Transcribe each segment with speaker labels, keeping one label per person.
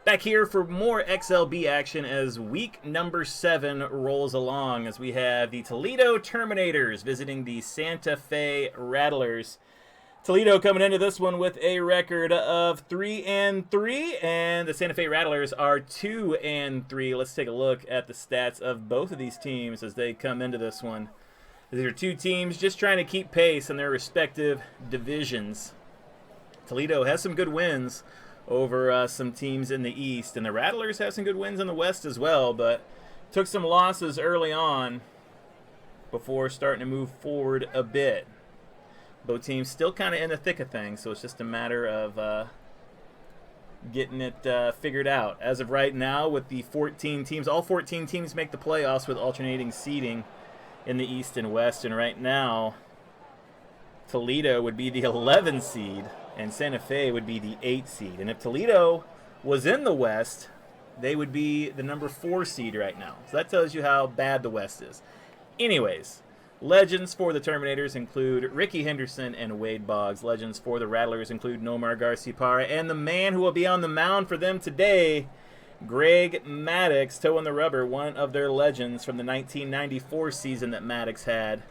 Speaker 1: Back here for more XLB action as week number 7 rolls along, as we have the Toledo Terminators visiting the Santa Fe Rattlers. Toledo coming into this one with a record of 3-3, and the Santa Fe Rattlers are 2-3. Let's take a look at the stats of both of these teams as they come into this one. These are two teams just trying to keep pace in their respective divisions. Toledo has some good wins over some teams in the East, and the Rattlers have some good wins in the West as well, but took some losses early on before starting to move forward a bit. Both teams still kind of in the thick of things, so it's just a matter of getting it figured out. As of right now, with the 14 teams, all 14 teams make the playoffs with alternating seeding in the East and West, and right now Toledo would be the 11 seed and Santa Fe would be the 8 seed. And if Toledo was in the West, they would be the number 4 seed right now. So that tells you how bad the West is. Anyways, legends for the Terminators include Ricky Henderson and Wade Boggs. Legends for the Rattlers include Nomar Garcia-Parra, and the man who will be on the mound for them today, Greg Maddux, toe in the rubber, one of their legends from the 1994 season that Maddux had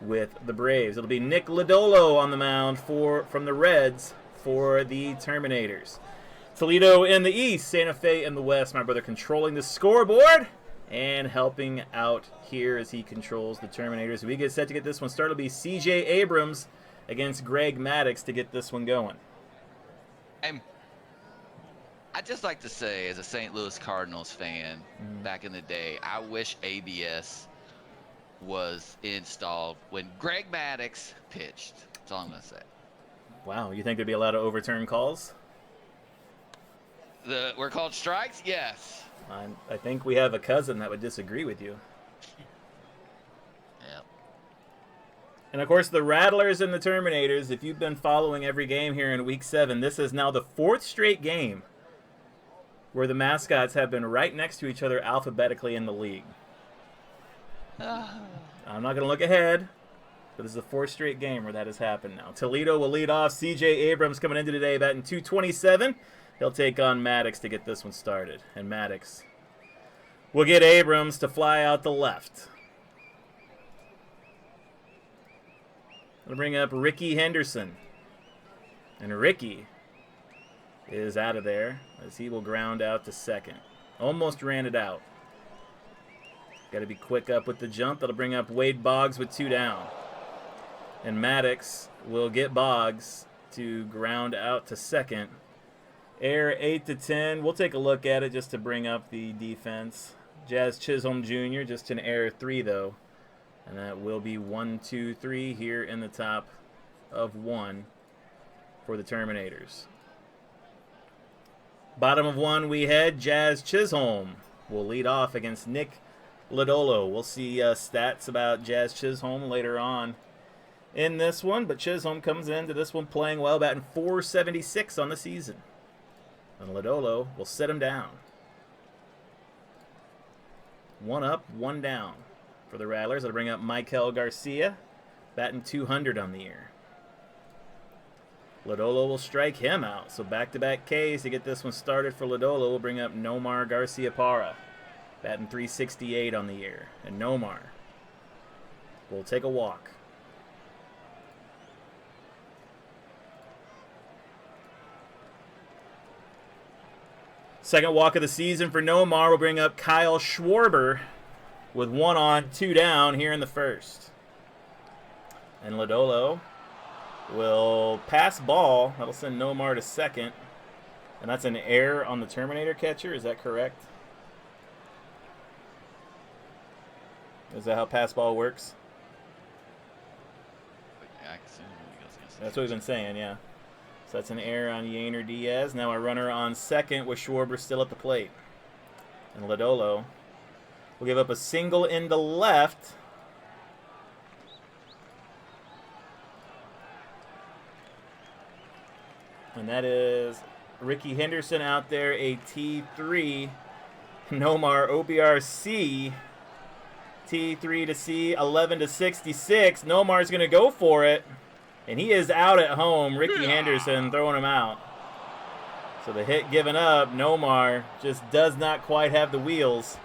Speaker 1: with the Braves. It'll be Nick Lodolo on the mound from the Reds for the Terminators. Toledo in the East, Santa Fe in the West. My brother controlling the scoreboard and helping out here as he controls the Terminators. We get set to get this one started. It'll be CJ Abrams against Greg Maddux to get this one going.
Speaker 2: And I'd just like to say, as a St. Louis Cardinals fan back in the day, I wish ABS was installed when Greg Maddux pitched. That's all I'm going to say.
Speaker 1: Wow, you think there'd be a lot of overturn calls?
Speaker 2: We're called strikes? Yes.
Speaker 1: I think we have a cousin that would disagree with you.
Speaker 2: Yeah.
Speaker 1: And of course, the Rattlers and the Terminators, if you've been following every game here in Week 7, this is now the 4th straight game where the mascots have been right next to each other alphabetically in the league. I'm not going to look ahead, but this is the 4th straight game where that has happened now. Toledo will lead off. CJ Abrams coming into today batting .227. He'll take on Maddux to get this one started. And Maddux will get Abrams to fly out the left. I'll bring up Ricky Henderson. And Ricky is out of there as he will ground out to second. Almost ran it out. Got to be quick up with the jump. That'll bring up Wade Boggs with 2 down. And Maddux will get Boggs to ground out to second. Error 8-10. We'll take a look at it just to bring up the defense. Jazz Chisholm Jr. just an error 3 though. And that will be 1-2-3 here in the top of 1 for the Terminators. Bottom of 1 we head. Jazz Chisholm will lead off against Nick Lodolo. We'll see stats about Jazz Chisholm later on in this one, but Chisholm comes into this one playing well, batting .476 on the season. And Lodolo will set him down. 1 up, 1 down for the Rattlers. That'll bring up Michael Garcia, batting .200 on the year. Lodolo will strike him out, so back-to-back Ks to get this one started for Lodolo. Will bring up Nomar Garcia-Parra, batting .368 on the year. And Nomar will take a walk. Second walk of the season for Nomar will bring up Kyle Schwarber with 1 on, 2 down here in the first. And Lodolo will pass ball. That'll send Nomar to second. And that's an error on the Terminator catcher. Is that correct? Is that how pass ball works? That's what we've been saying, yeah. So that's an error on Yainer Diaz. Now a runner on second with Schwarber still at the plate. And Lodolo will give up a single into left. And that is Ricky Henderson out there, a T3. Nomar OBRC, T3 to C, 11 to 66. Nomar's going to go for it. And he is out at home. Ricky Henderson throwing him out. So the hit given up, Nomar just does not quite have the wheels.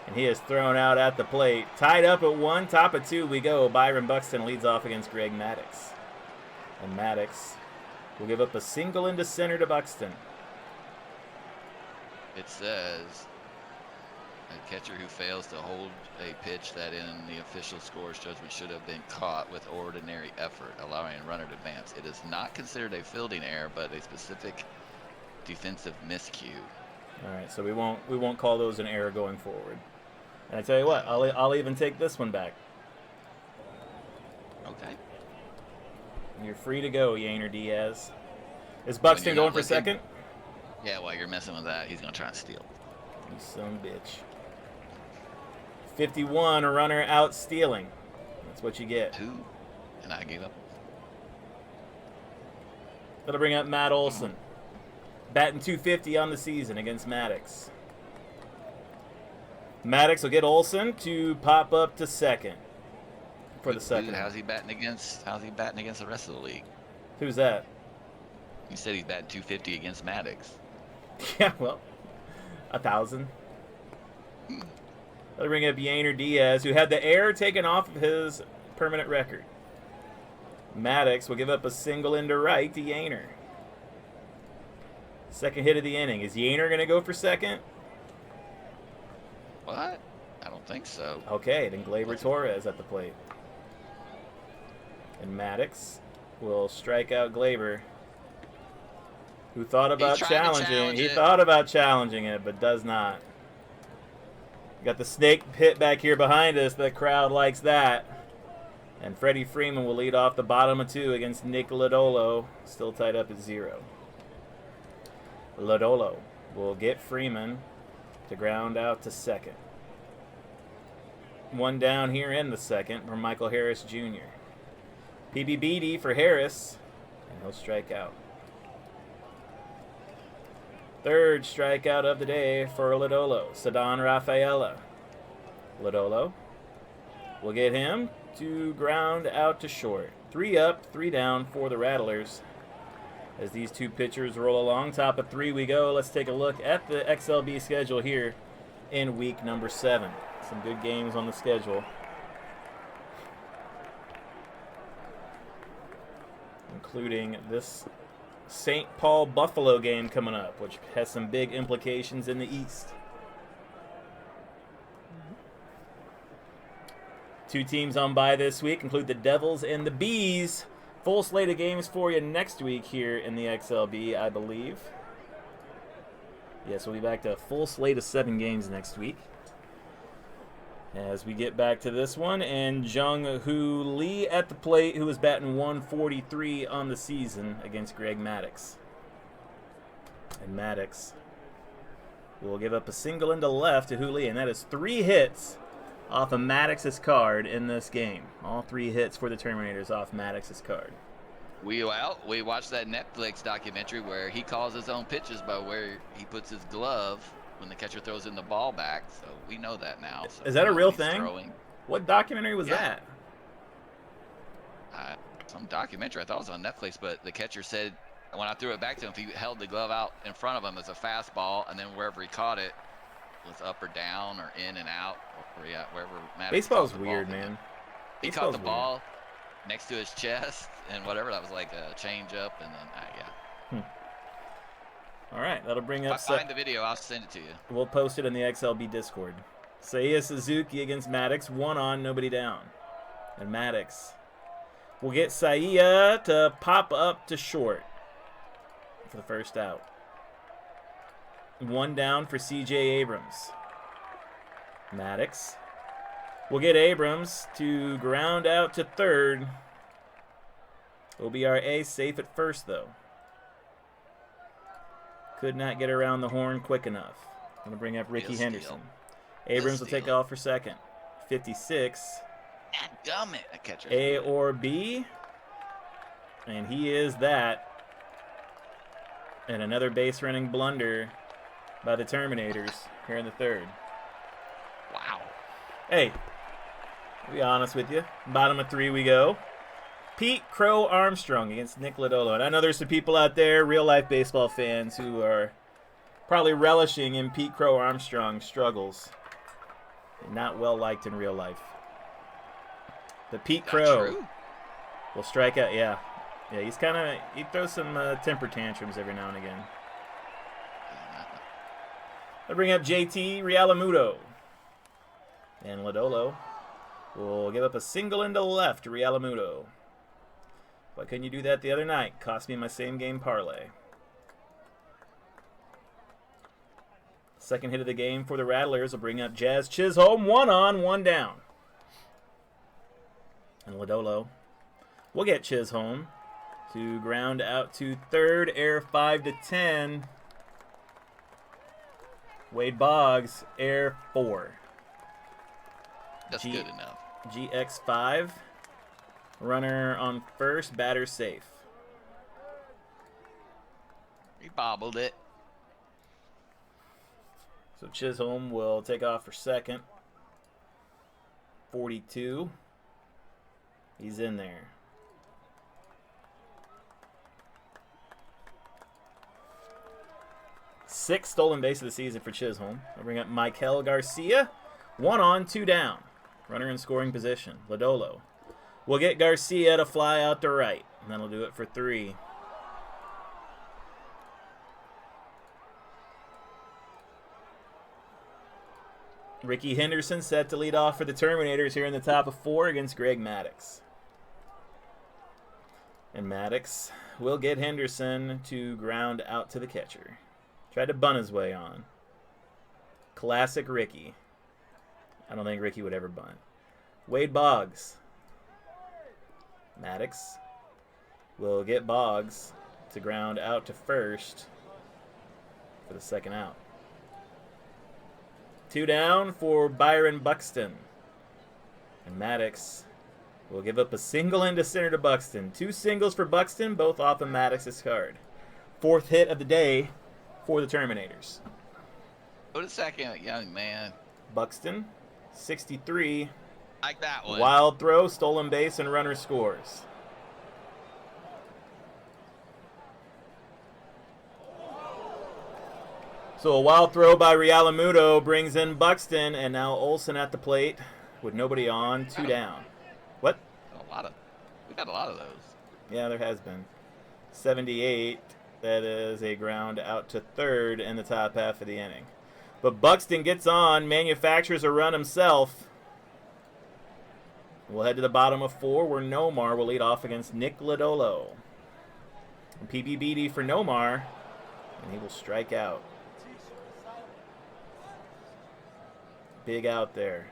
Speaker 1: And he is thrown out at the plate. Tied up at 1, top of 2 we go. Byron Buxton leads off against Greg Maddux. And Maddux will give up a single into center to Buxton.
Speaker 2: It says a catcher who fails to hold a pitch that in the official score's judgment should have been caught with ordinary effort, allowing a runner to advance. It is not considered a fielding error, but a specific defensive miscue.
Speaker 1: All right, so we won't call those an error going forward. And I tell you what, I'll even take this one back.
Speaker 2: Okay.
Speaker 1: You're free to go, Yainer Diaz. Is Buxton going for second?
Speaker 2: Yeah, while you're messing with that, he's going to try and steal.
Speaker 1: You son of a bitch. 51, a runner out stealing. That's what you get.
Speaker 2: 2, and I gave up.
Speaker 1: That'll bring up Matt Olson. Batting .250 on the season against Maddux. Maddux will get Olson to pop up to second for the second.
Speaker 2: How's he batting against the rest of the league?
Speaker 1: Who's that?
Speaker 2: You said he's batting .250 against Maddux.
Speaker 1: Yeah, well, 1,000. That'll bring up Yainer Diaz, who had the error taken off of his permanent record. Maddux will give up a single into right to Yainer. Second hit of the inning. Is Yainer going to go for second?
Speaker 2: What? I don't think so.
Speaker 1: Okay, then Gleyber Torres at the plate. And Maddux will strike out Gleyber, who thought about challenging. He thought about challenging it, but does not. Got the snake pit back here behind us. The crowd likes that. And Freddie Freeman will lead off the bottom of 2 against Nick Lodolo, still tied up at 0. Lodolo will get Freeman to ground out to second. One down here in the second from Michael Harris Jr. PBBD for Harris, and he'll strike out. Third strikeout of the day for Lodolo, Ceddanne Rafaela. Lodolo will get him to ground out to short. 3 up, 3 down for the Rattlers. As these two pitchers roll along, top of 3 we go. Let's take a look at the XLB schedule here in week number 7. Some good games on the schedule, including this St. Paul Buffalo game coming up, which has some big implications in the East. 2 teams on bye this week include the Devils and the Bees. Full slate of games for you next week here in the XLB, I believe. Yes, we'll be back to a full slate of 7 games next week. As we get back to this one, and Jung-Hoo Lee at the plate, who is batting .143 on the season against Greg Maddux. And Maddux will give up a single into left to Hoo Lee, and that is 3 hits off of Maddux's card in this game. All 3 hits for the Terminators off Maddux's card.
Speaker 2: We watched that Netflix documentary where he calls his own pitches by where he puts his glove when the catcher throws in the ball back. So we know that now. So
Speaker 1: is that a real thing?
Speaker 2: Throwing.
Speaker 1: What documentary was that?
Speaker 2: Some documentary. I thought it was on Netflix, but the catcher said when I threw it back to him, if he held the glove out in front of him as a fastball, and then wherever he caught it was up or down or in and out, or wherever.
Speaker 1: Baseball's weird, man.
Speaker 2: He caught the ball next to his chest and whatever. That was like a change up, and then
Speaker 1: All right, that'll bring up.
Speaker 2: If I find the video, I'll send it to you.
Speaker 1: We'll post it in the XLB Discord. Seiya Suzuki against Maddux, 1 on, nobody down. And Maddux will get Seiya to pop up to short for the first out. 1 down for CJ Abrams. Maddux will get Abrams to ground out to third. OBRA safe at first, though. Could not get around the horn quick enough. I'm going to bring up Ricky Henderson. Abrams will take off for second. 56.
Speaker 2: Gummit, a catcher.
Speaker 1: A or B. And he is that. And another base running blunder by the Terminators here in the third.
Speaker 2: Wow.
Speaker 1: Hey, to be honest with you, bottom of 3 we go. Pete Crow Armstrong against Nick Lodolo. And I know there's some people out there, real-life baseball fans, who are probably relishing in Pete Crow Armstrong's struggles. Not well-liked in real life. But Pete Crow will strike out. Yeah, he's he throws some temper tantrums every now and again. I'll bring up JT Realmuto. And Lodolo will give up a single into left to Realmuto. Why couldn't you do that the other night? Cost me my same game parlay. Second hit of the game for the Rattlers will bring up Jazz Chisholm. 1 on, 1 down. And Lodolo will get Chisholm to ground out to third. Air 5-10. Wade Boggs, air 4.
Speaker 2: That's good enough.
Speaker 1: GX5. Runner on first, batter safe.
Speaker 2: He bobbled it.
Speaker 1: So Chisholm will take off for second. 42. He's in there. Sixth stolen base of the season for Chisholm. I'll bring up Michael Garcia. 1 on, 2 down. Runner in scoring position. Lodolo. We'll get Garcia to fly out to right. And that'll do it for 3. Ricky Henderson set to lead off for the Terminators here in the top of 4 against Greg Maddux. And Maddux will get Henderson to ground out to the catcher. Tried to bunt his way on. Classic Ricky. I don't think Ricky would ever bunt. Wade Boggs. Maddux will get Boggs to ground out to first for the second out. 2 down for Byron Buxton. And Maddux will give up a single into center to Buxton. 2 singles for Buxton, both off of Maddux's card. 4th hit of the day for the Terminators.
Speaker 2: Go to second, young man.
Speaker 1: Buxton, 63.
Speaker 2: Like that one.
Speaker 1: Wild throw, stolen base, and runner scores. So a wild throw by Realmuto brings in Buxton, and now Olsen at the plate with nobody on, 2 down. What?
Speaker 2: We got a lot of those.
Speaker 1: Yeah, there has been. 78. That is a ground out to third in the top half of the inning. But Buxton gets on, manufactures a run himself. We'll head to the bottom of 4 where Nomar will lead off against Nick Lodolo. And PBBD for Nomar, and he will strike out. Big out there.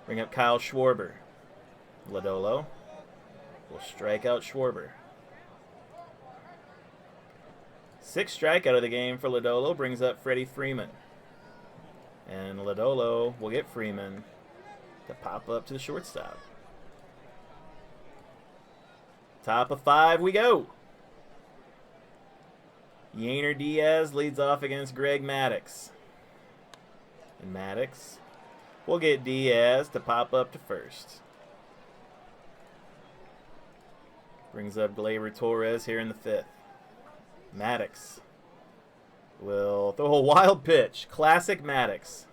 Speaker 1: Bring up Kyle Schwarber. Lodolo will strike out Schwarber. 6th strikeout of the game for Lodolo brings up Freddie Freeman. And Lodolo will get Freeman to pop up to the shortstop. Top of 5 we go. Yainer Diaz leads off against Greg Maddux. And Maddux will get Diaz to pop up to first. Brings up Gleyber Torres here in the 5th. Maddux will throw a wild pitch. Classic Maddux.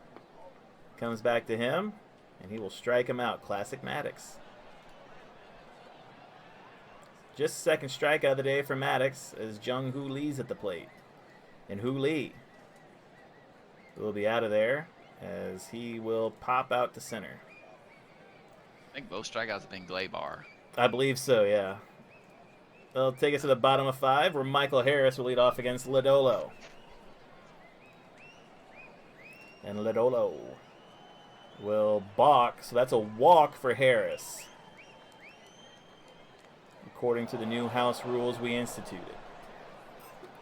Speaker 1: Comes back to him, and he will strike him out. Classic Maddux. Just 2nd strikeout of the day for Maddux as Jung Hoo Lee's at the plate. And Hoo Lee will be out of there as he will pop out to center.
Speaker 2: I think both strikeouts have been Gleyber.
Speaker 1: I believe so, yeah. They'll take us to the bottom of 5 where Michael Harris will lead off against Lodolo. And Lodolo will balk, so that's a walk for Harris, according to the new house rules we instituted,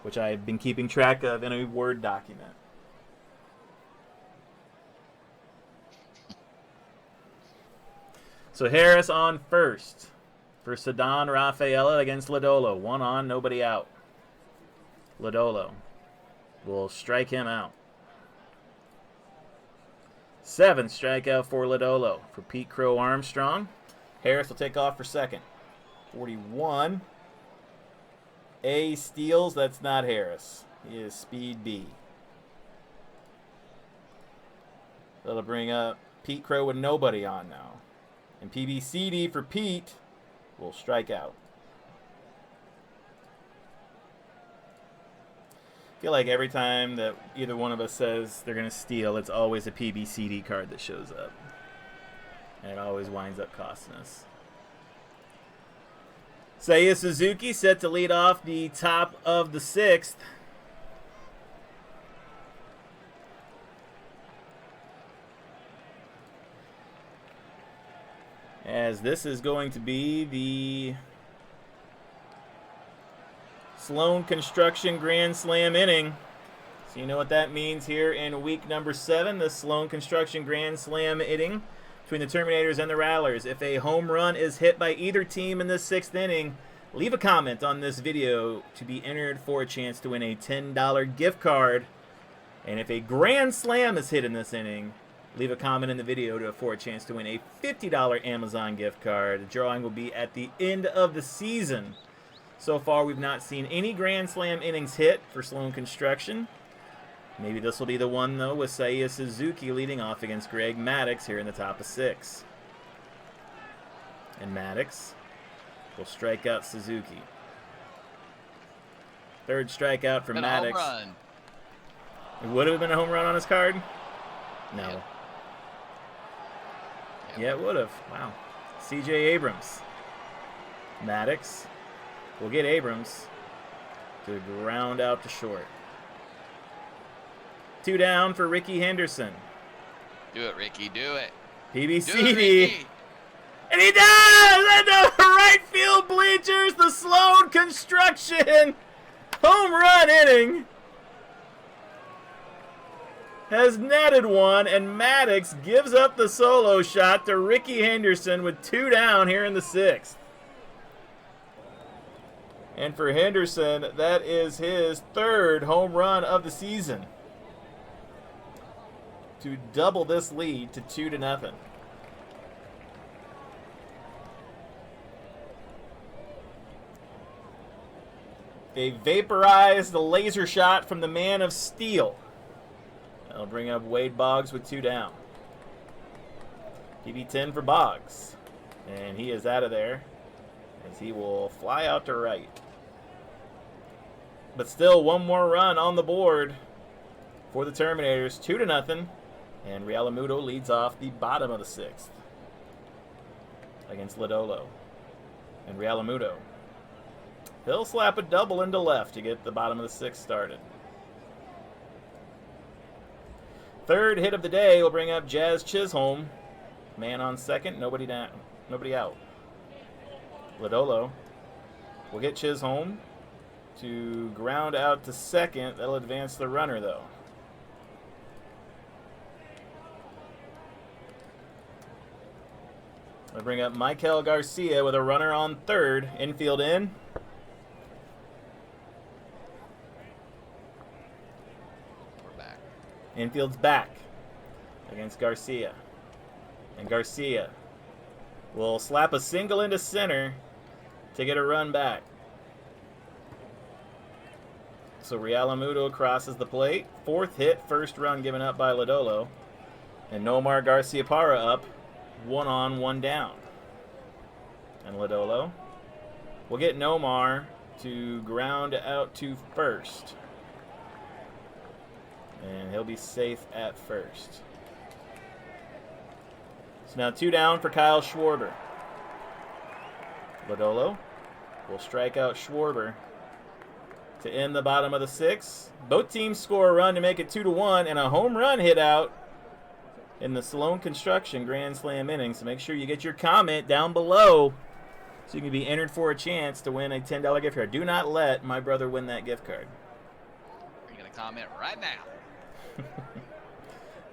Speaker 1: which I've been keeping track of in a Word document. So Harris on first for Ceddanne Rafaela against Lodolo. 1 on, nobody out. Lodolo will strike him out. 7th strikeout for Lodolo. For Pete Crow Armstrong, Harris will take off for second. 41. A steals. That's not Harris. He is speed B. That'll bring up Pete Crow with nobody on now. And PBCD for Pete will strike out. I feel like every time that either one of us says they're going to steal, it's always a PBCD card that shows up. And it always winds up costing us. Seiya Suzuki set to lead off the top of the 6th. As this is going to be the Sloan Construction Grand Slam inning. So you know what that means here in week number 7, the Sloan Construction Grand Slam inning between the Terminators and the Rattlers. If a home run is hit by either team in this 6th inning, leave a comment on this video to be entered for a chance to win a $10 gift card. And if a grand slam is hit in this inning, leave a comment in the video for a chance to win a $50 Amazon gift card. The drawing will be at the end of the season. So far, we've not seen any Grand Slam innings hit for Sloan Construction. Maybe this will be the one, though, with Seiya Suzuki leading off against Greg Maddux here in the top of 6. And Maddux will strike out Suzuki. Third strikeout for Maddux.
Speaker 2: Home run.
Speaker 1: It would have been a home run on his card? No.
Speaker 2: Yep.
Speaker 1: Yeah, it would have. Wow. C.J. Abrams. Maddux will get Abrams to ground out to short. 2 down for Ricky Henderson.
Speaker 2: Do it, Ricky. Do it.
Speaker 1: PBCD.
Speaker 2: Do it, Ricky.
Speaker 1: And he does! And the right field bleachers, the Sloan Construction home run inning has netted one, and Maddux gives up the solo shot to Ricky Henderson with 2 down here in the 6th. And for Henderson, that is his 3rd home run of the season to double this lead to 2-0. They vaporized the laser shot from the Man of Steel. That'll bring up Wade Boggs with 2 down. PB10 for Boggs. And he is out of there as he will fly out to right. But still, one more run on the board for the Terminators, 2-0. And Realamuto leads off the bottom of the 6th against Lodolo. And Realamuto, he'll slap a double into left to get the bottom of the 6th started. Third hit of the day will bring up Jazz Chisholm. Man on second, nobody down, nobody out. Lodolo will get Chisholm to ground out to second. That'll advance the runner, though. We'll bring up Michael Garcia with a runner on third. Infield in.
Speaker 2: We're back.
Speaker 1: Infield's back against Garcia. And Garcia will slap a single into center to get a run back. So Realamuto crosses the plate. 4th hit, first run given up by Lodolo. And Nomar Garciaparra up, 1 on, 1 down. And Lodolo will get Nomar to ground out to first. And he'll be safe at first. So now 2 down for Kyle Schwarber. Lodolo will strike out Schwarber to end the bottom of the 6th. Both teams score a run to make it 2-1, and a home run hit out in the Sloan Construction Grand Slam inning. So make sure you get your comment down below so you can be entered for a chance to win a $10 gift card. Do not let my brother win that gift card.
Speaker 2: You're going to comment right now.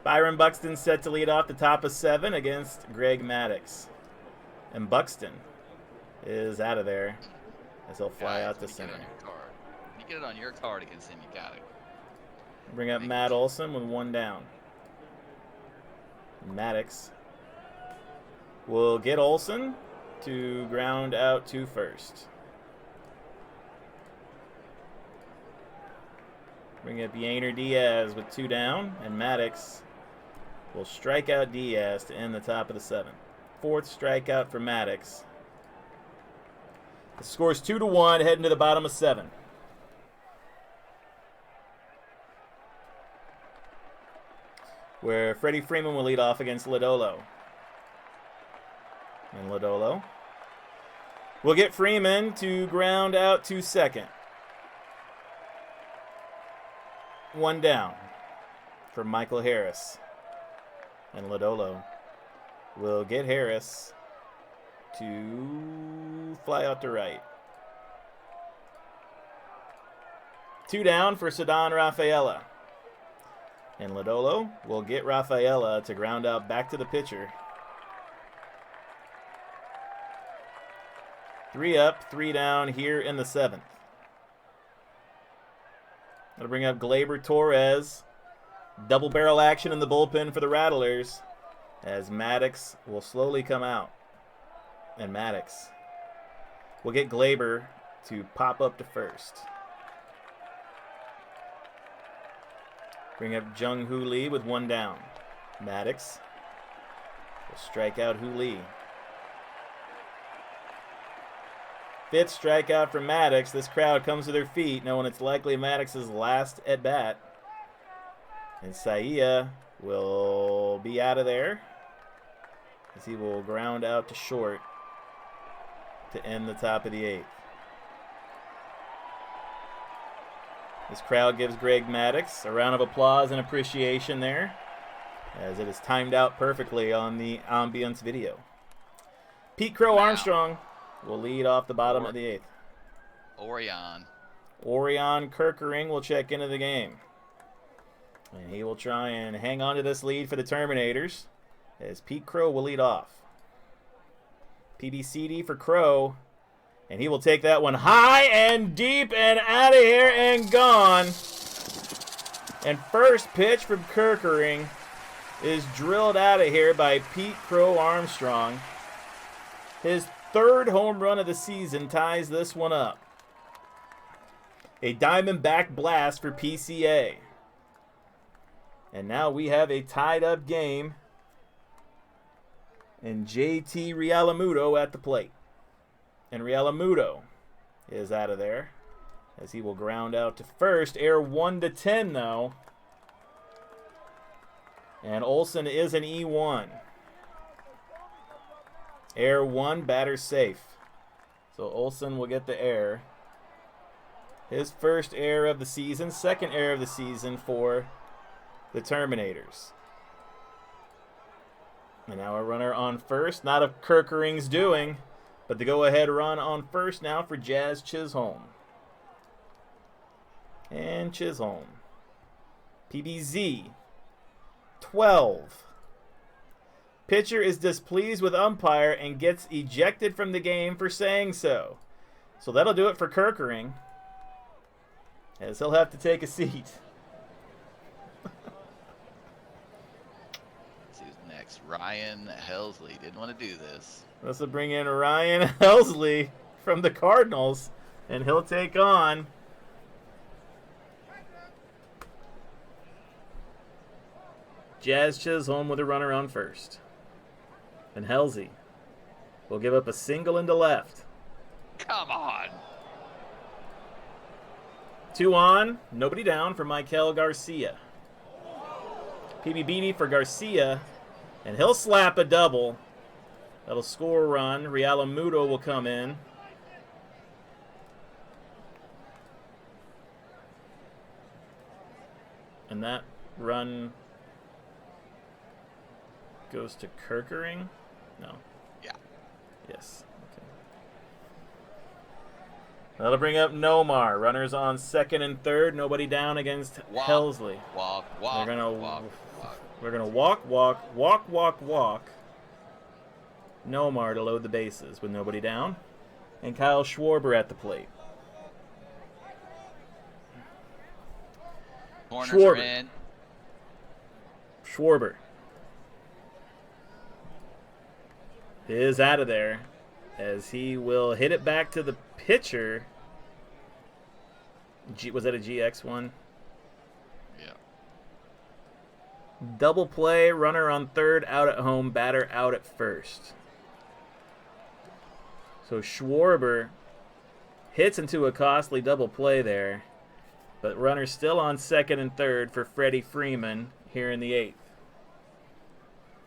Speaker 1: Byron Buxton set to lead off the top of 7 against Greg Maddux. And Buxton is out of there as he'll fly out to center.
Speaker 2: You get it on your card against him, you got it.
Speaker 1: Bring up Matt Olson with 1 down. Maddux will get Olson to ground out to first. Bring up Yainer Diaz with 2 down, and Maddux will strike out Diaz to end the top of the 7th. 4th strikeout for Maddux. The score's 2-1, heading to the bottom of 7. Where Freddie Freeman will lead off against Lodolo. And Lodolo will get Freeman to ground out to second. 1 down for Michael Harris. And Lodolo will get Harris to fly out to right. 2 down for Ceddanne Rafaela. And Lodolo will get Rafaela to ground out back to the pitcher. 3 up, 3 down here in the 7th. That'll bring up Gleyber Torres. Double barrel action in the bullpen for the Rattlers as Maddux will slowly come out. And Maddux will get Gleyber to pop up to first. Bring up Jung Hoo Lee with 1 down. Maddux will strike out Hoo Lee. 5th strikeout for Maddux. This crowd comes to their feet, knowing it's likely Maddux's last at bat. And Saia will be out of there as he will ground out to short to end the top of the 8th. This crowd gives Greg Maddux a round of applause and appreciation there, as it is timed out perfectly on the ambience video. Pete Crow Armstrong will lead off the bottom of the 8th. Orion Kirkering will check into the game. And he will try and hang on to this lead for the Terminators, as Pete Crow will lead off. PBCD for Crow, and he will take that one high and deep and out of here and gone. And first pitch from Kirkering is drilled out of here by Pete Crow Armstrong. His 3rd home run of the season ties this one up. A Diamondback blast for PCA. And now we have a tied-up game. And JT Realmuto at the plate. And Realmuto is out of there, as he will ground out to first. Air 1-10, though. And Olson is an E1. Air 1, batter safe. So Olson will get the air. His first error of the season, 2nd error of the season for the Terminators. And now a runner on first, not of Kirkering's doing, but the go-ahead run on first now for Jazz Chisholm. And Chisholm. PBZ, 12. Pitcher is displeased with umpire and gets ejected from the game for saying so. So that'll do it for Kirkering, as he'll have to take a seat.
Speaker 2: Who's next? Ryan Helsley. Didn't want to do this.
Speaker 1: This will bring in Ryan Helsley from the Cardinals, and he'll take on Jazz Chisholm with a runner on first. And Helsley will give up a single into left.
Speaker 2: Come on.
Speaker 1: 2 on, nobody down for Michael Garcia. PBBD for Garcia, and he'll slap a double. That'll score a run. Realmuto will come in. And that run goes to Kirkering? No.
Speaker 2: Yeah.
Speaker 1: Yes. Okay. That'll bring up Nomar. Runners on 2nd and 3rd. Nobody down against Helsley. We're gonna walk. Nomar to load the bases with nobody down. And Kyle Schwarber at the plate.
Speaker 2: Corners are in.
Speaker 1: Schwarber is out of there. as he will hit it back to the pitcher. Was that a GX1?
Speaker 2: Yeah.
Speaker 1: Double play, runner on third, out at home, batter out at first. So Schwarber hits into a costly double play there, but runner still on second and third for Freddie Freeman here in the 8th.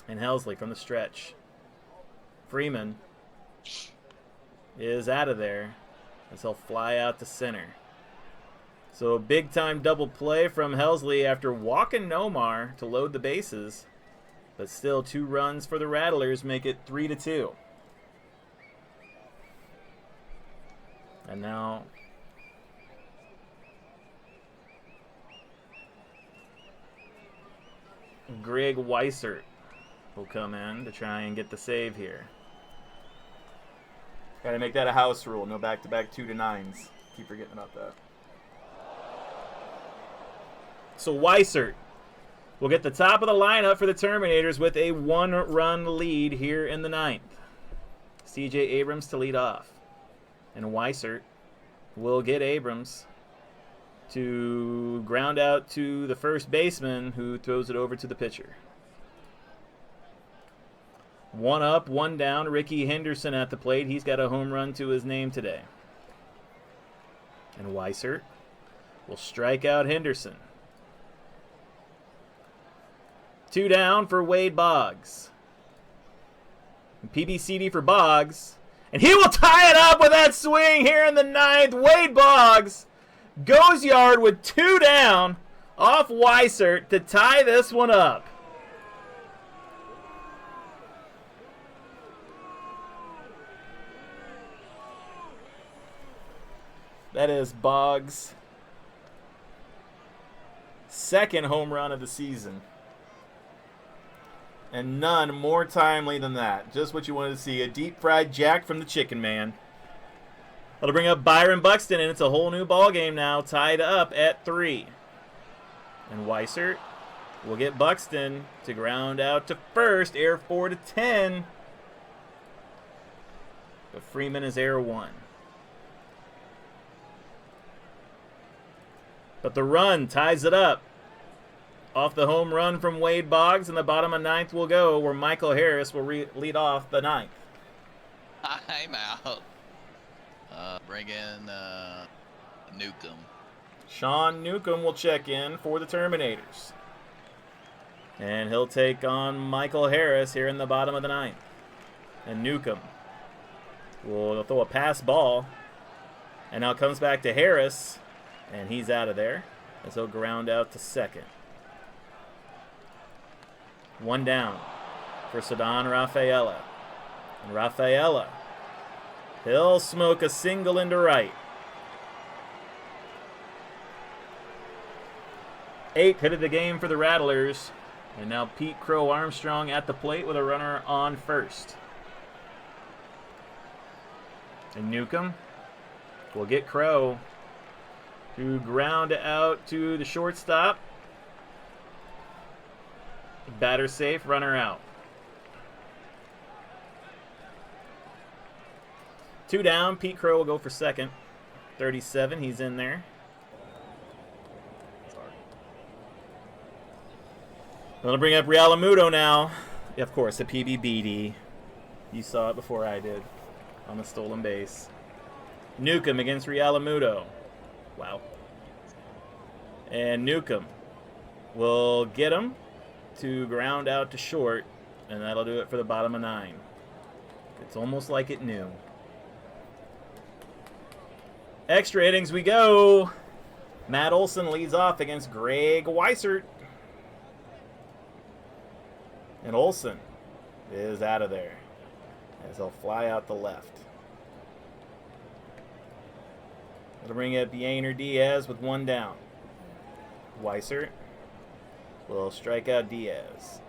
Speaker 1: And Helsley from the stretch. Freeman is out of there as he'll fly out to center. So a big-time double play from Helsley after walking Nomar to load the bases. But still 2 runs for the Rattlers make it 3-2. And now Greg Weissert will come in to try and get the save here. Got to make that a house rule. No back-to-back 2-9s. Keep forgetting about that. So Weissert will get the top of the lineup for the Terminators with a 1-run lead here in the 9th. C.J. Abrams to lead off. And Weissert will get Abrams to ground out to the first baseman, who throws it over to the pitcher. 1 up, 1 down. Ricky Henderson at the plate. He's got a home run to his name today. And Weissert will strike out Henderson. 2 down for Wade Boggs. And PBCD for Boggs. And he will tie it up with that swing here in the 9th. Wade Boggs goes yard with 2 down off Weissert to tie this one up. That is Boggs' 2nd home run of the season. And none more timely than that. Just what you wanted to see. A deep-fried jack from the Chicken Man. That'll bring up Byron Buxton, and it's a whole new ball game now, tied up at 3. And Weissert will get Buxton to ground out to first. Error 4-10. But Freeman is error 1. But the run ties it up. Off the home run from Wade Boggs, and the bottom of 9th will go, where Michael Harris will lead off the 9th.
Speaker 2: I'm out. Bring in Newcomb.
Speaker 1: Sean Newcomb will check in for the Terminators. And he'll take on Michael Harris here in the bottom of the 9th. And Newcomb will throw a pass ball. And now it comes back to Harris, and he's out of there as he'll ground out to second. 1 down for Ceddanne Rafaela. And Rafaela, he'll smoke a single into right. 8th hit of the game for the Rattlers. And now Pete Crow Armstrong at the plate with a runner on first. And Newcomb will get Crow to ground out to the shortstop. Batter safe, runner out. 2 down. Pete Crow will go for second. 37, he's in there. I'm going to bring up Rialamuto now. Of course, a PBBD. You saw it before I did on the stolen base. Newcomb against Rialamuto. Wow. And Newcomb will get him to ground out to short, and that'll do it for the bottom of 9. It's almost like it knew. Extra innings we go. Matt Olson leads off against Greg Weissert. And Olson is out of there as he'll fly out the left. It'll bring up Yainer Diaz with 1 down. Weissert will strike out Diaz.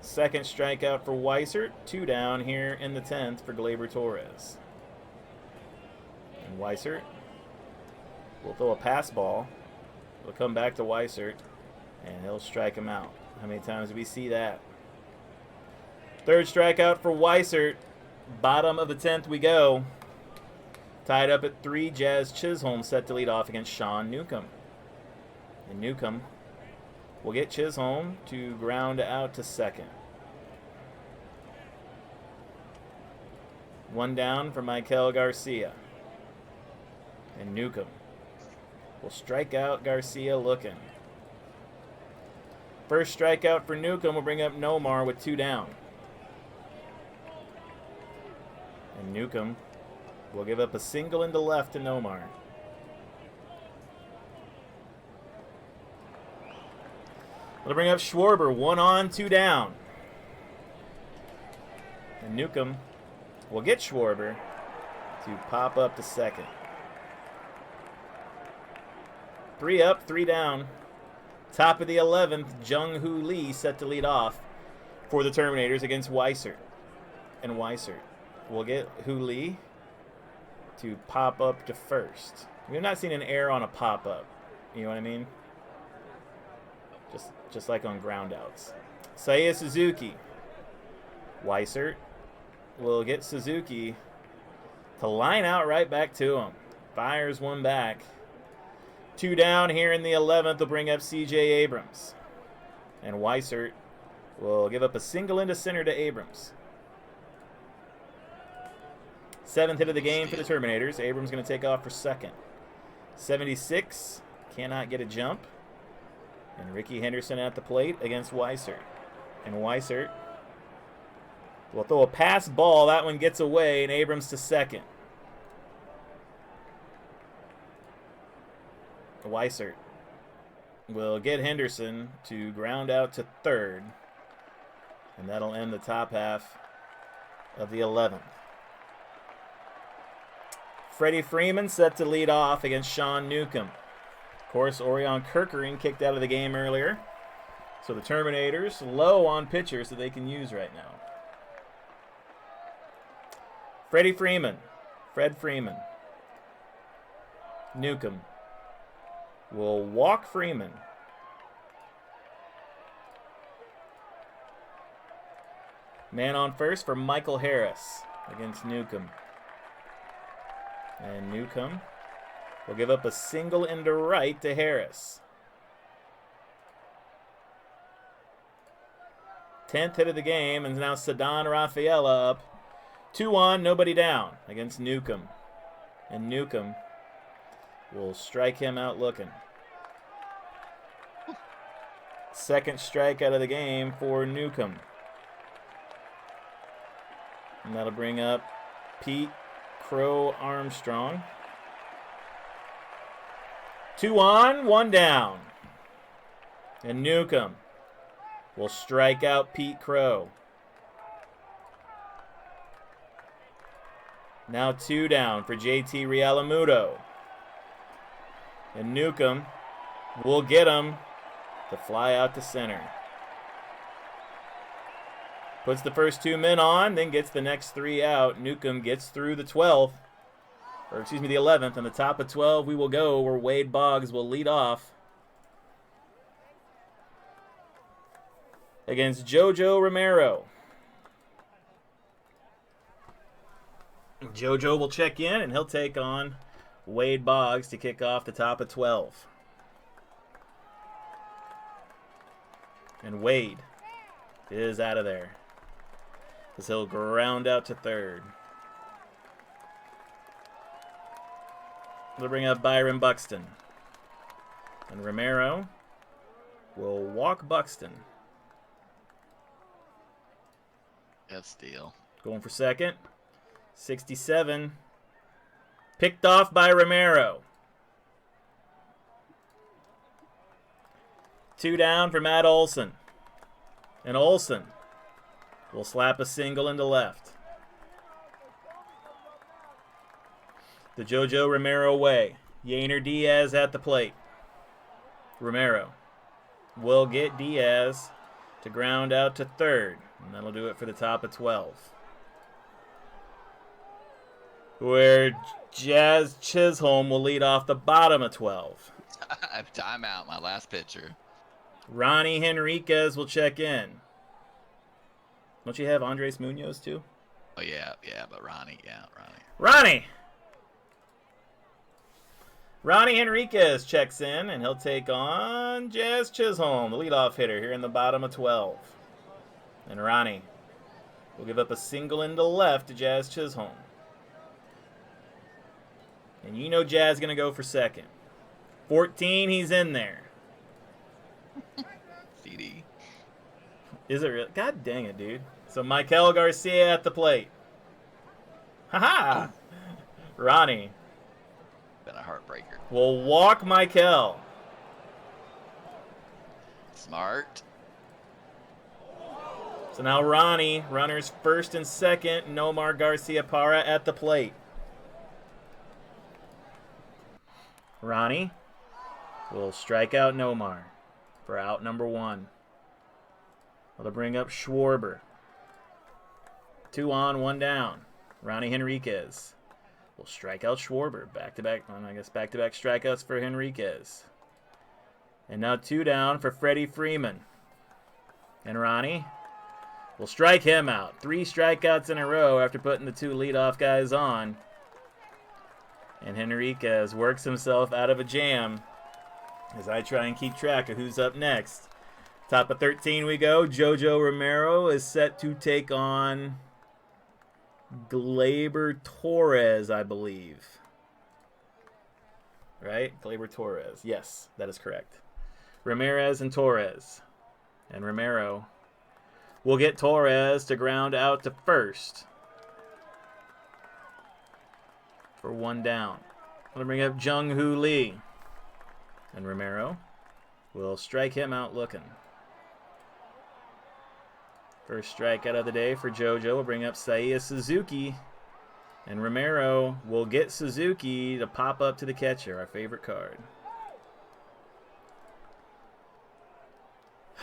Speaker 1: Second strikeout for Weissert. 2 down here in the 10th for Gleyber Torres. And Weissert will throw a pass ball. It'll come back to Weissert, and he'll strike him out. How many times do we see that? Third strikeout for Weissert. Bottom of the 10th we go. Tied up at 3, Jazz Chisholm set to lead off against Sean Newcomb. And Newcomb will get Chisholm to ground out to second. 1 down for Michael Garcia. And Newcomb will strike out Garcia looking. First strikeout for Newcomb will bring up Nomar with 2 down. And Newcomb will give up a single into left to Nomar. It'll bring up Schwarber, 1 on, 2 down. And Newcomb will get Schwarber to pop up to second. 3 up, 3 down. Top of the 11th, Jung-Hoo Lee set to lead off for the Terminators against Weissert. And Weissert will get Hoo Lee to pop up to first. We have not seen an error on a pop-up. You know what I mean? Just like on groundouts. Seiya Suzuki. Weissert will get Suzuki to line out right back to him. Fires 1 back. 2 down here in the 11th will bring up C.J. Abrams. And Weissert will give up a single into center to Abrams. 7th hit of the game for the Terminators. Abrams going to take off for second. 76, cannot get a jump. And Ricky Henderson at the plate against Weissert. And Weissert will throw a pass ball. That one gets away, and Abrams to second. Weissert will get Henderson to ground out to third. And that'll end the top half of the 11th. Freddie Freeman set to lead off against Sean Newcomb. Of course, Orion Kirkering kicked out of the game earlier. So the Terminators low on pitchers that they can use right now. Freddie Freeman. Fred Freeman. Newcomb will walk Freeman. Man on first for Michael Harris against Newcomb. And Newcomb will give up a single into right to Harris. 10th hit of the game, and now Ceddanne Rafaela up. 2 on, nobody down against Newcomb. And Newcomb will strike him out looking. Second strikeout of the game for Newcomb. And that'll bring up Pete Crow Armstrong. 2 on, 1 down. And Newcomb will strike out Pete Crow. Now 2 down for JT Realmuto. And Newcomb will get him to fly out to center. Puts the first 2 men on, then gets the next 3 out. Newcomb gets through the 12th. Or excuse me, the 11th. On the top of 12 we will go where Wade Boggs will lead off against Jojo Romero. Jojo will check in, and he'll take on Wade Boggs to kick off the top of 12. And Wade is out of there, as he'll ground out to third. They'll bring up Byron Buxton. And Romero will walk Buxton.
Speaker 2: Good steal.
Speaker 1: Going for second. 67. Picked off by Romero. 2 down for Matt Olson. And Olson will slap a single into left. The Jojo Romero way. Yainer Diaz at the plate. Romero will get Diaz to ground out to third. And that'll do it for the top of 12. Where Jazz Chisholm will lead off the bottom of 12.
Speaker 2: Timeout, my last pitcher.
Speaker 1: Ronnie Henriquez will check in. Don't you have Andres Munoz too?
Speaker 2: Oh, yeah, but Ronnie.
Speaker 1: Ronnie Henriquez checks in, and he'll take on Jazz Chisholm, the leadoff hitter here in the bottom of 12. And Ronnie will give up a single into left to Jazz Chisholm. And you know Jazz going to go for second. 14, he's in there.
Speaker 2: CD.
Speaker 1: Is it real? God dang it, dude. So Michael Garcia at the plate. Ha-ha! Ronnie
Speaker 2: Been a heartbreaker.
Speaker 1: will walk Michael.
Speaker 2: Smart.
Speaker 1: So now Ronnie, runners first and second, Nomar Garcia Parra at the plate. Ronnie will strike out Nomar for out number 1. They'll bring up Schwarber. 2 on, 1 down. Ronnie Henriquez will strike out Schwarber. Back-to-back strikeouts for Henriquez. And now 2 down for Freddie Freeman. And Ronnie will strike him out. 3 strikeouts in a row after putting the 2 leadoff guys on. And Henriquez works himself out of a jam as I try and keep track of who's up next. Top of 13 we go. Jojo Romero is set to take on Gleyber Torres, I believe. Right? Gleyber Torres. Yes, that is correct. Ramirez and Torres. And Romero will get Torres to ground out to first for 1 down. I'm going to bring up Jung Hoo Lee. And Romero will strike him out looking. First strikeout of the day for JoJo will bring up Seiya Suzuki. And Romero will get Suzuki to pop up to the catcher, our favorite card.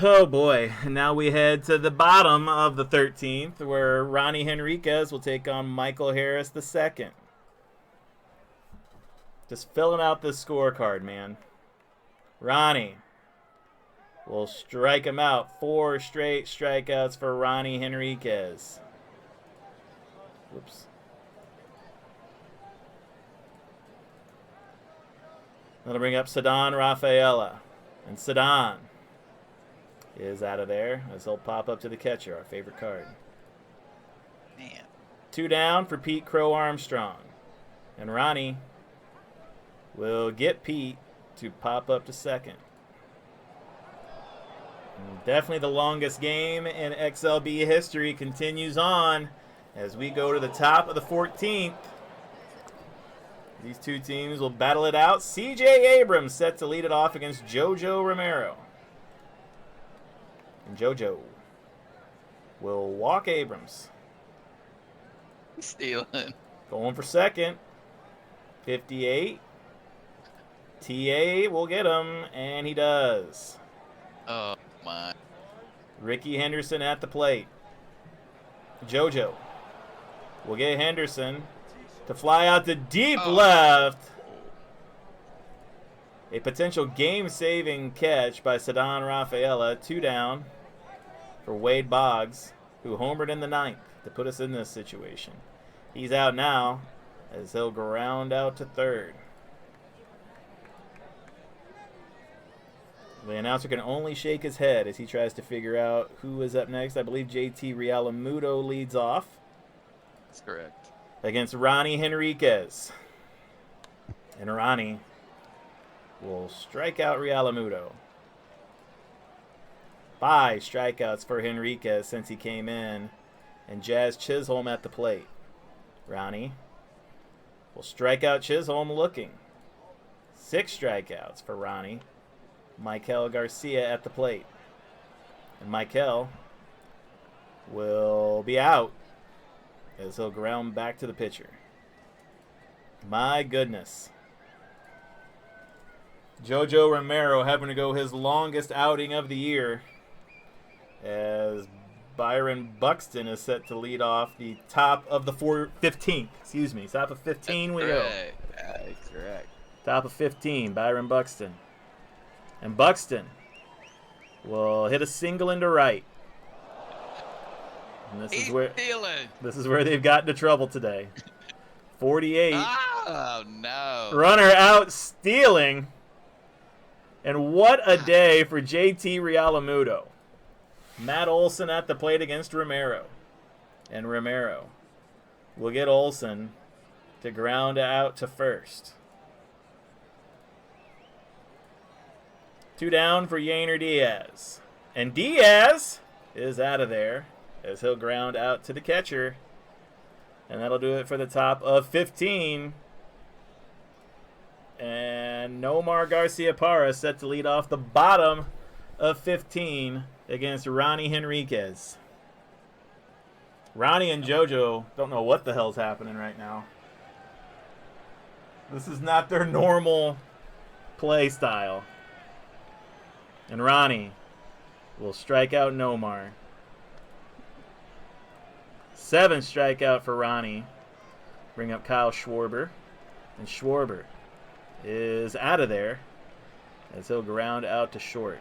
Speaker 1: Oh boy, now we head to the bottom of the 13th where Ronnie Henriquez will take on Michael Harris II. Just filling out this scorecard, man. Ronnie will strike him out. 4 straight strikeouts for Ronnie Henriquez. Whoops. That'll bring up Ceddanne Rafaela. And Ceddanne is out of there as he'll pop up to the catcher, our favorite card.
Speaker 2: Man.
Speaker 1: 2 down for Pete Crow Armstrong. And Ronnie will get Pete to pop up to second. And definitely the longest game in XLB history continues on as we go to the top of the 14th. These 2 teams will battle it out. CJ Abrams set to lead it off against JoJo Romero. And JoJo will walk Abrams.
Speaker 2: Stealing.
Speaker 1: Going for second. 58. TA will get him, and he does.
Speaker 2: Oh, my.
Speaker 1: Ricky Henderson at the plate. JoJo will get Henderson to fly out to deep left. A potential game-saving catch by Ceddanne Rafaela. 2 down for Wade Boggs, who homered in the 9th to put us in this situation. He's out now as he'll ground out to third. The announcer can only shake his head as he tries to figure out who is up next. I believe JT Realmuto leads off.
Speaker 2: That's correct.
Speaker 1: Against Ronnie Henriquez. And Ronnie will strike out Realmuto. 5 strikeouts for Henriquez since he came in. And Jazz Chisholm at the plate. Ronnie will strike out Chisholm looking. 6 strikeouts for Ronnie. Michael Garcia at the plate. And Michael will be out as he'll ground back to the pitcher. My goodness. JoJo Romero having to go his longest outing of the year as Byron Buxton is set to lead off the top of the 15th. Excuse me. Top of 15 we go.
Speaker 2: That's correct.
Speaker 1: Top of 15, Byron Buxton. And Buxton will hit a single into right. And this
Speaker 2: He's
Speaker 1: is where
Speaker 2: stealing.
Speaker 1: this is where they've gotten into trouble today. 48.
Speaker 2: Oh no!
Speaker 1: Runner out stealing. And what a day for JT Realmuto. Matt Olson at the plate against Romero. And Romero will get Olson to ground out to first. 2 down for Yainer Diaz. And Diaz is out of there as he'll ground out to the catcher. And that'll do it for the top of 15. And Nomar Garcia-Parra set to lead off the bottom of 15 against Ronnie Henriquez. Ronnie and JoJo don't know what the hell's happening right now. This is not their normal play style. And Ronnie will strike out Nomar. 7th strikeout for Ronnie. Bring up Kyle Schwarber. And Schwarber is out of there as he'll ground out to short.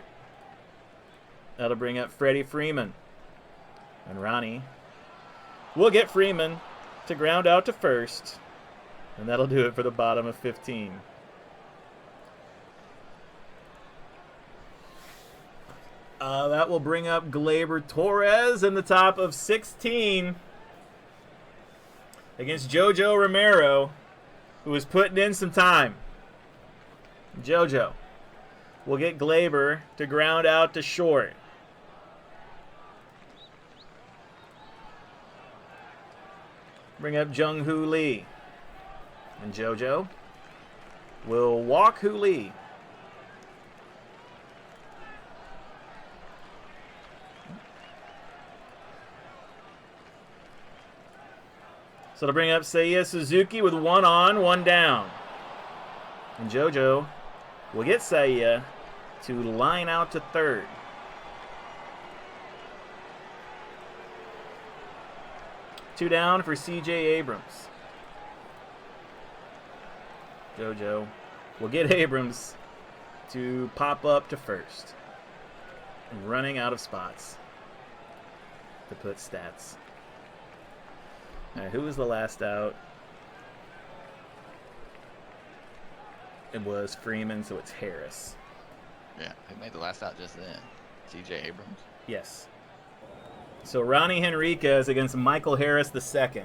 Speaker 1: That'll bring up Freddie Freeman. And Ronnie will get Freeman to ground out to first. And that'll do it for the bottom of 15. That will bring up Gleyber Torres in the top of 16 against JoJo Romero, who is putting in some time. JoJo will get Gleyber to ground out to short. Bring up Jung-Hoo Lee. And JoJo will walk Hoo Lee. So to bring up Seiya Suzuki with 1 on, 1 down. And JoJo will get Seiya to line out to third. Two down for CJ Abrams. JoJo will get Abrams to pop up to first. And running out of spots to put stats. All right, who was the last out? It was Freeman, so it's Harris.
Speaker 2: Yeah, who made the last out just then? CJ Abrams?
Speaker 1: Yes. So Ronnie Henriquez against Michael Harris II.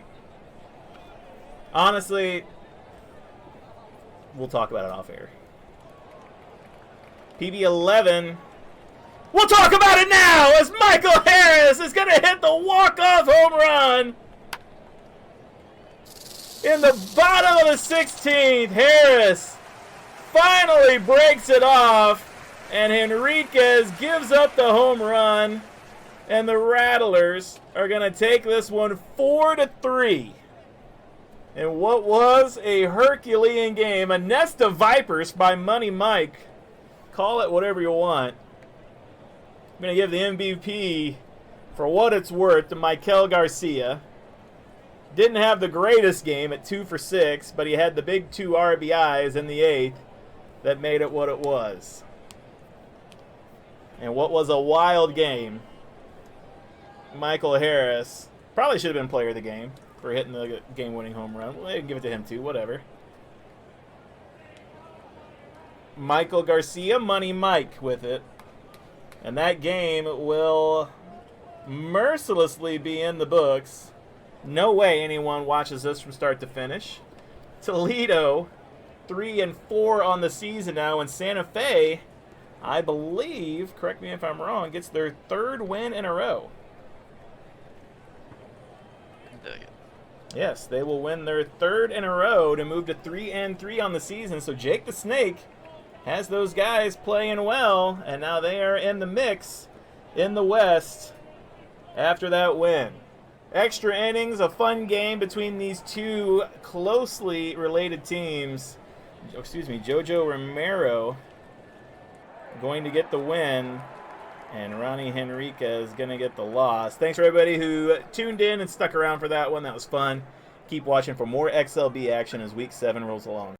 Speaker 1: Honestly, we'll talk about it off air. PB11. We'll talk about it now as Michael Harris is going to hit the walk-off home run. In the bottom of the 16th, Harris finally breaks it off, and Henriquez gives up the home run, and the Rattlers are going to take this one 4-3. In what was a Herculean game, a nest of vipers by Money Mike. Call it whatever you want. I'm going to give the MVP, for what it's worth, to Michael Garcia. Didn't have the greatest game at 2 for 6, but he had the big 2 RBIs in the 8th that made it what it was. And what was a wild game, Michael Harris probably should have been player of the game for hitting the game-winning home run. Well, they can give it to him too, whatever. Michael Garcia, Money Mike with it. And that game will mercilessly be in the books. No way anyone watches this from start to finish. Toledo, 3-4 on the season now, and Santa Fe, I believe, correct me if I'm wrong, gets their 3rd win in a row. Yes, they will win their 3rd in a row to move to 3-3 on the season. So Jake the Snake has those guys playing well, and now they are in the mix in the West after that win. Extra innings, a fun game between these two closely related teams. JoJo Romero going to get the win, and Ronnie Henriquez is going to get the loss. Thanks for everybody who tuned in and stuck around for that one. That was fun. Keep watching for more XLB action as Week 7 rolls along.